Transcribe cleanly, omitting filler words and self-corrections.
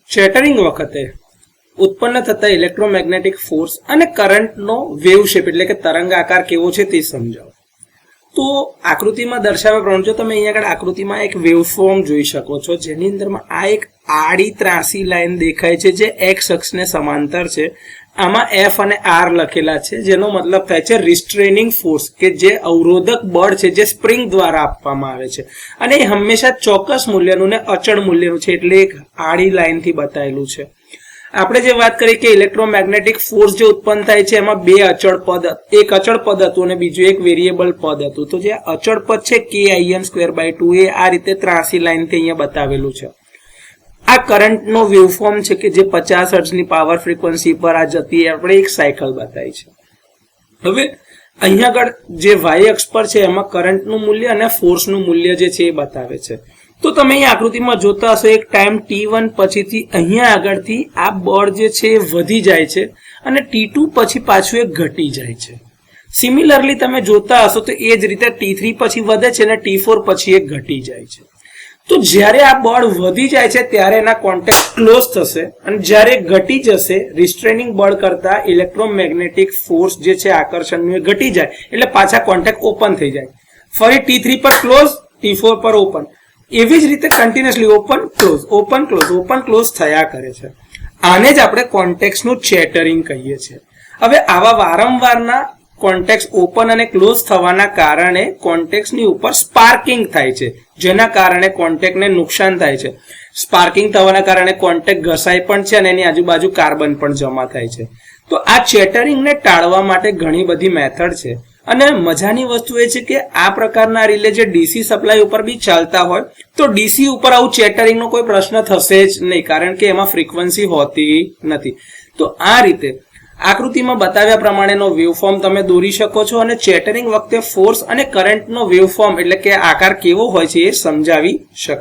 ચેટરિંગ વખતે ઉત્પન્ન થતા ઇલેક્ટ્રોમેગ્નેટિક ફોર્સ અને કરંટનો વેવ શેપ એટલે કે તરંગ આકાર કેવો છે તે સમજાવો. તો આકૃતિમાં દર્શાવ્યા પ્રમાણે જો તમે અહીંયા આગળ આકૃતિમાં એક વેવફોર્મ જોઈ શકો છો, જેની અંદરમાં આ એક આડી ત્રાસી લાઈન દેખાય છે જે એક્સ અક્ષને સમાંતર છે. આમાં એફ અને આર લખેલા છે, જેનો મતલબ થાય છે રિસ્ટ્રેનિંગ ફોર્સ, કે જે અવરોધક બળ છે જે સ્પ્રિંગ દ્વારા આપવામાં આવે છે અને એ હંમેશા ચોક્કસ મૂલ્યનું ને અચળ મૂલ્યનું છે, એટલે એક આડી લાઈનથી બતાવેલું છે. આપણે જે વાત કરી કે ઇલેક્ટ્રોમેગ્નેટિક ફોર્સ જે ઉત્પન્ન થાય છે એમાં બે અચળ પદ, એક અચળ પદ હતું અને બીજું એક વેરિયેબલ પદ હતું. તો જે અચળ પદ છે KIm²/2 એ આ રીતે ત્રાસી લાઈનથી અહીંયા બતાવેલું છે. આ કરંટનો વેવફોર્મ છે કે જે 50 હર્ટ્ઝની પાવર ફ્રીક્વન્સી પર આ જતી આપણે એક સાયકલ બતાવી છે. હવે અહીંયા આગળ જે વાય અક્ષ પર છે એમાં કરંટનું મૂલ્ય અને ફોર્સનું મૂલ્ય જે છે એ બતાવે છે. તો તમે અહીં આકૃતિમાં જોતા હશો એક ટાઈમ T1 પછીથી અહીંયા આગળથી આ બળ જે છે એ વધી જાય છે અને T2 પછી પાછું એ ઘટી જાય છે. સિમિલરલી તમે જોતા હશો તો એ જ રીતે T3 પછી વધે છે અને T4 પછી એ ઘટી જાય છે. તો જ્યારે આ બળ વધી જાય છે ત્યારે એના કોન્ટેક્ટ ક્લોઝ થશે અને જ્યારે ઘટી જશે રિસ્ટ્રેનિંગ બળ કરતા ઇલેક્ટ્રોમેગ્નેટિક ફોર્સ જે છે આકર્ષણનું એ ઘટી જાય એટલે પાછા કોન્ટેક્ટ ઓપન થઈ જાય. ફરી T3 પર ક્લોઝ, T4 પર ઓપન, એવી જ રીતે continuously open close open close open close થયા કરે છે. આને જ આપણે કોન્ટેક્ટ્સનું ચેટરિંગ કહીએ છીએ. હવે આવા વારંવારના કોન્ટેક્ટ્સ ઓપન અને ક્લોઝ થવાના કારણે કોન્ટેક્ટ્સની ઉપર સ્પાર્કિંગ થાય છે, જેના કારણે કોન્ટેક્ટને નુકસાન થાય છે. સ્પાર્કિંગ થવાના કારણે કોન્ટેક્ટ ઘસાય પણ છે અને એની આજુબાજુ કાર્બન પણ જમા થાય છે. તો આ ચેટરિંગને ટાળવા માટે ઘણી બધી મેથડ છે અને મજાની વસ્તુ એ છે કે આ પ્રકારના રિલે જે ડીસી સપ્લાય ઉપર બી ચાલતા હોય તો ડીસી ઉપર આવું ચેટરિંગનો કોઈ પ્રશ્ન થશે જ નહીં, કારણ કે એમાં ફ્રીક્વન્સી હોતી નથી. તો આ રીતે આકૃતિમાં બતાવ્યા પ્રમાણેનો વેવફોર્મ તમે દોરી શકો છો અને ચેટરિંગ વખતે ફોર્સ અને કરંટનો વેવફોર્મ એટલે કે આકાર કેવો હોય છે એ સમજાવી શકાય.